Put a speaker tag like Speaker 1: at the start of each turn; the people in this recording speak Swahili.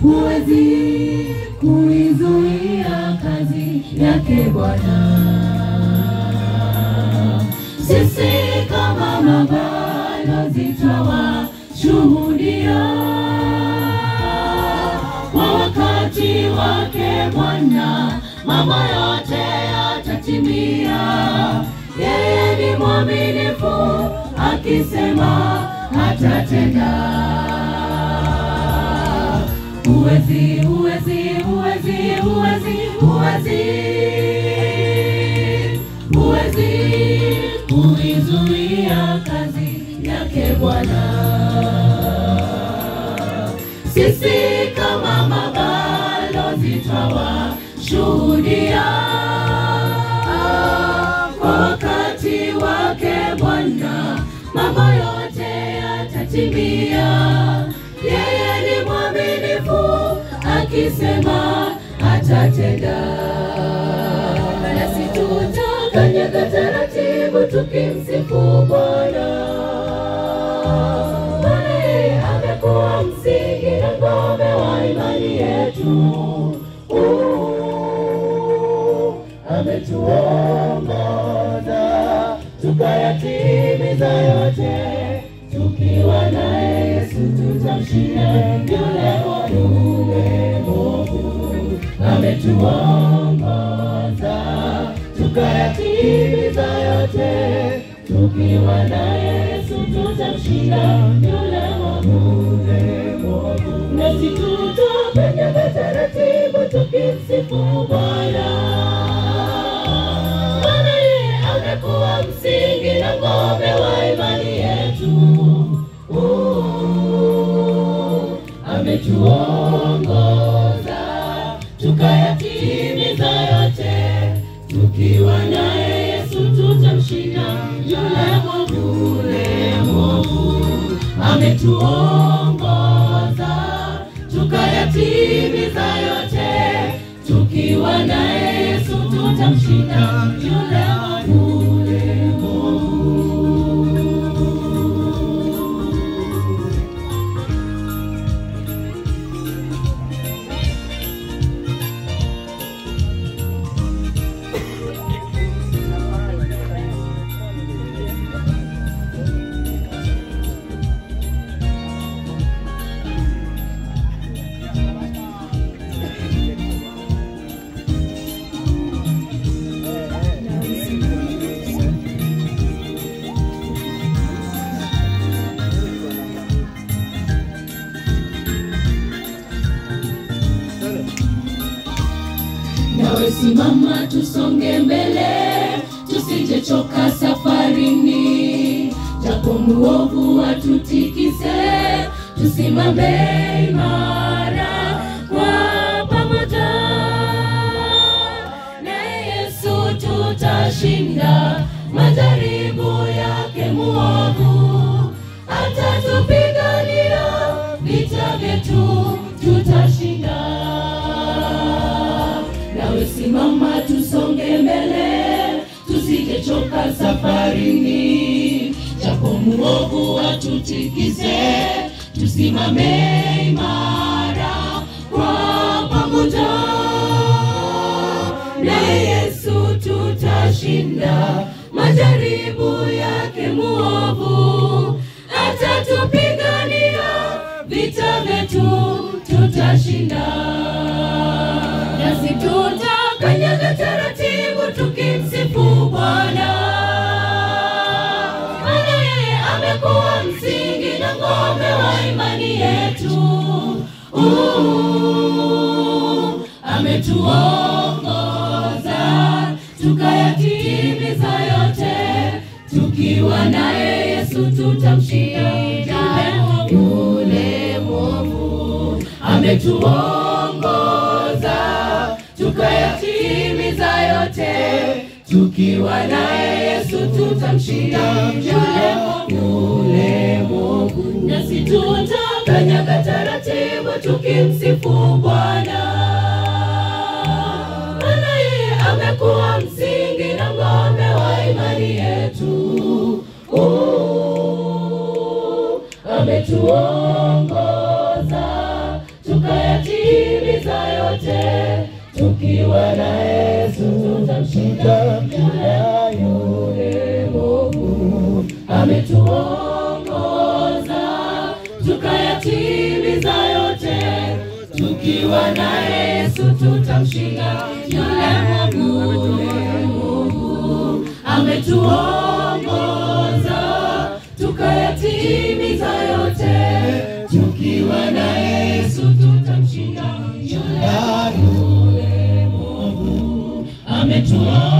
Speaker 1: huwezi kuizuia kazi yake Bwana. Sisi kama mabalozi twawashuhudia kwa wakati wake Bwana mambo yote yatatimia. Yeye ni mwaminifu, akisema hatatenda. Huwezi kuizuia kazi yake Bwana. Sisi kama mabalozi twawashuhudia kwa wakati wake Bwana mambo yote yatatimia. Yeye ni mwaminifu, akisema hatatenda. Nasi tutakanyaga taratibu tukimsifu Bwana. Maana yeye amekuwa msingi na ngome wa imani yetu. Ametuongoza tukayatimiza yote. Tukiwa naye Yesu tutamshinda yule mwovu. Ametuongoza tukayatimiza yote. Tukiwa naye Yesu tutamshinda yule mwovu. Nasi tutakanyaga taratibu tukimsifu Bwana. Maana yeye amekuwa msingi na ngome wa imani yetu. Ametuongoza tukayatimiza yote. Tukiwa naye Yesu tutamshinda yule mwovu. Ametuongoza tukayatimiza yote. Tukiwa naye Yesu tutamshinda yule mwovu. Nawe simama tusonge mbele, tusijechoka safarini. Japo muovu atutikise, tusimame imara kwa pamoja. Na Yesu tutashinda majaribu yake muovu. Atatupigania vita vyetu, tutashinda. Nawe simama tusonge mbele, tusijechoka safarini. Japo muovu atutikise, tusimame imara kwa pamoja. Na Yesu tutashinda majaribu yake muovu. Atatupigania vita vyetu, tutashinda. Nasi tutakanyaga taratibu tukimsifu Bwana. Maana yeye amekuwa msingi na ngome wa imani yetu. Ametuongoza tukayatimiza yote. Tukiwa naye Yesu tutamshinda yule mwovu. Ametuongoza tukayatimiza yote. Tukiwa naye Yesu tutamshinda yule mwovu. Nasi tutakanyaga taratibu tukimsifu Bwana. Maana yeye amekuwa msingi na ngome wa imani yetu. ametuongoza tukayatimiza yote. Tukiwa na Yesu tutamshinda yule mwovu. Ametuongoza tukayatimiza yote. Tukiwa na Yesu tutamshinda yule mwovu. Ametuongoza tukayatimiza yote. Tukiwa na Yesu tutamshinda yule mwovu. Ametuongoza